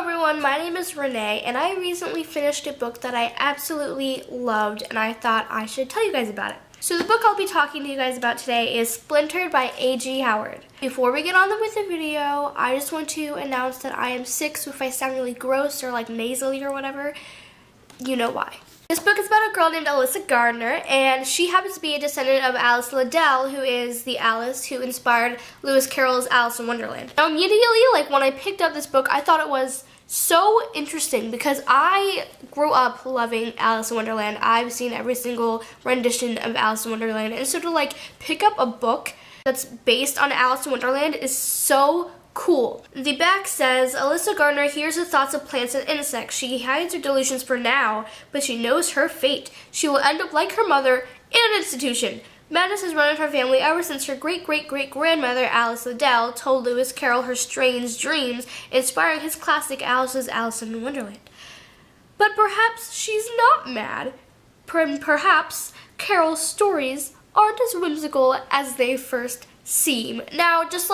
everyone, my name is Renee and I recently finished a book that I absolutely loved and I thought I should tell you guys about it. So the book I'll be talking to you guys about today is Splintered by A.G. Howard. Before we get on with the video, I just want to announce that I am sick, so if I sound really gross or like nasally or whatever, you know why. This book is about a girl named Alyssa Gardner, and she happens to be a descendant of Alice Liddell, who is the Alice who inspired Lewis Carroll's Alice in Wonderland. Now immediately, when I picked up this book, I thought it was so interesting because I grew up loving Alice in Wonderland. I've seen every single rendition of Alice in Wonderland, and so to pick up a book that's based on Alice in Wonderland is so cool. The back says, Alyssa Gardner hears the thoughts of plants and insects. She hides her delusions for now, but she knows her fate. She will end up like her mother in an institution. Madness has run in her family ever since her great-great-great-grandmother, Alice Liddell, told Lewis Carroll her strange dreams, inspiring his classic Alice's Alice in Wonderland. But perhaps she's not mad. Perhaps Carroll's stories aren't as whimsical as they first seem. Now, just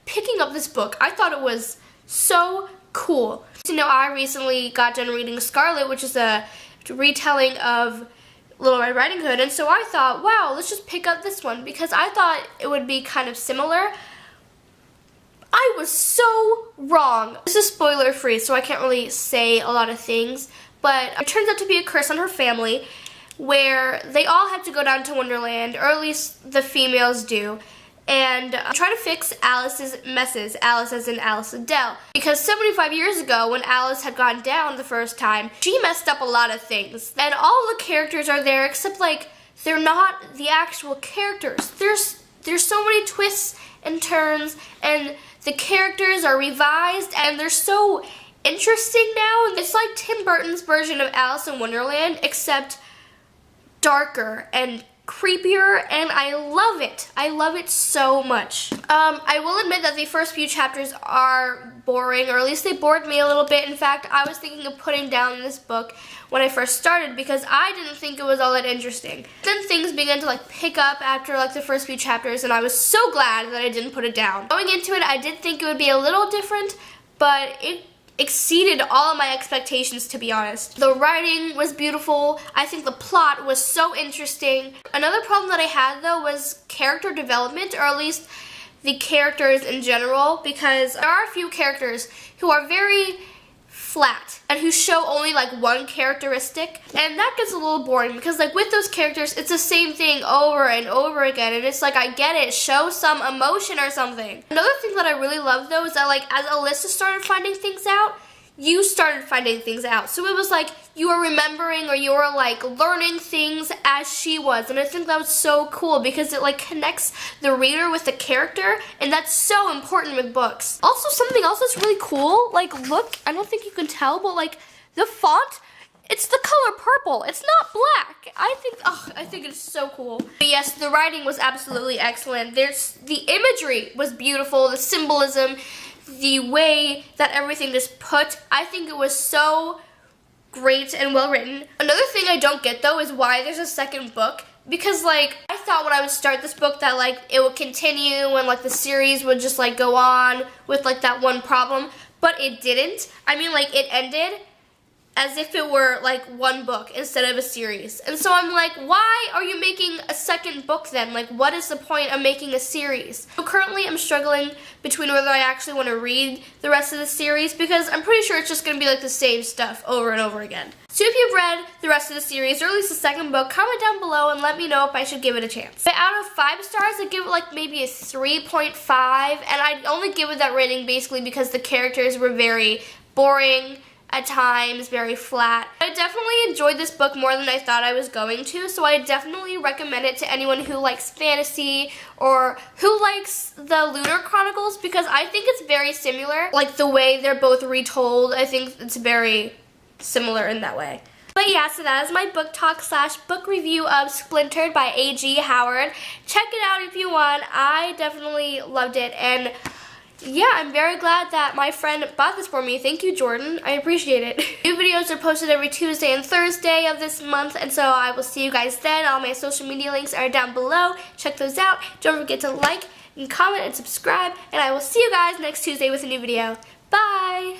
picking up this book, I thought it was so cool. You know, I recently got done reading Scarlet, which is a retelling of Little Red Riding Hood, and so I thought, wow, let's just pick up this one because I thought it would be kind of similar. I was so wrong. This is spoiler free, so I can't really say a lot of things, but it turns out to be a curse on her family where they all have to go down to Wonderland, or at least the females do, and try to fix Alice's messes, Alice as in Alice Liddell. Because 75 years ago, when Alice had gone down the first time, she messed up a lot of things. And all the characters are there, except they're not the actual characters. There's so many twists and turns, and the characters are revised, and they're so interesting now. It's like Tim Burton's version of Alice in Wonderland, except darker and creepier, and I love it. I love it so much. I will admit that the first few chapters are boring, or at least they bored me a little bit. In fact, I was thinking of putting down this book when I first started because I didn't think it was all that interesting. Then things began to pick up after the first few chapters, and I was so glad that I didn't put it down. Going into it, I did think it would be a little different, but it exceeded all of my expectations, to be honest. The writing was beautiful. I think the plot was so interesting. Another problem that I had, though, was character development, or at least the characters in general, because there are a few characters who are very flat and who show only one characteristic, and that gets a little boring because with those characters it's the same thing over and over again, and it's I get it, show some emotion or something. Another thing that I really love, though, is that as Alyssa started finding things out, you started finding things out. So it was you were remembering, or you were learning things as she was, and I think that was so cool because it connects the reader with the character, and that's so important with books. Also, something else that's really cool, look, I don't think you can tell, but the font, it's the color purple. It's not black. I think it's so cool. But yes, the writing was absolutely excellent. The imagery was beautiful, the symbolism, the way that everything is put. I think it was so great and well written. Another thing I don't get, though, is why there's a second book. Because I thought when I would start this book that it would continue and the series would just go on with that one problem, but it didn't. I mean, it ended as if it were one book instead of a series. And so I'm why are you making a second book then? What is the point of making a series? So currently I'm struggling between whether I actually want to read the rest of the series, because I'm pretty sure it's just going to be the same stuff over and over again. So if you've read the rest of the series, or at least the second book, comment down below and let me know if I should give it a chance. But out of 5 stars, I'd give it maybe a 3.5, and I'd only give it that rating basically because the characters were very boring, at times very flat. I definitely enjoyed this book more than I thought I was going to, so I definitely recommend it to anyone who likes fantasy or who likes the Lunar Chronicles, because I think it's very similar. The way they're both retold, I think it's very similar in that way. But yeah, so that is my book talk / book review of Splintered by A.G. Howard. Check it out if you want. I definitely loved it, and yeah, I'm very glad that my friend bought this for me. Thank you, Jordan. I appreciate it. New videos are posted every Tuesday and Thursday of this month, and so I will see you guys then. All my social media links are down below. Check those out. Don't forget to like and comment and subscribe, and I will see you guys next Tuesday with a new video. Bye!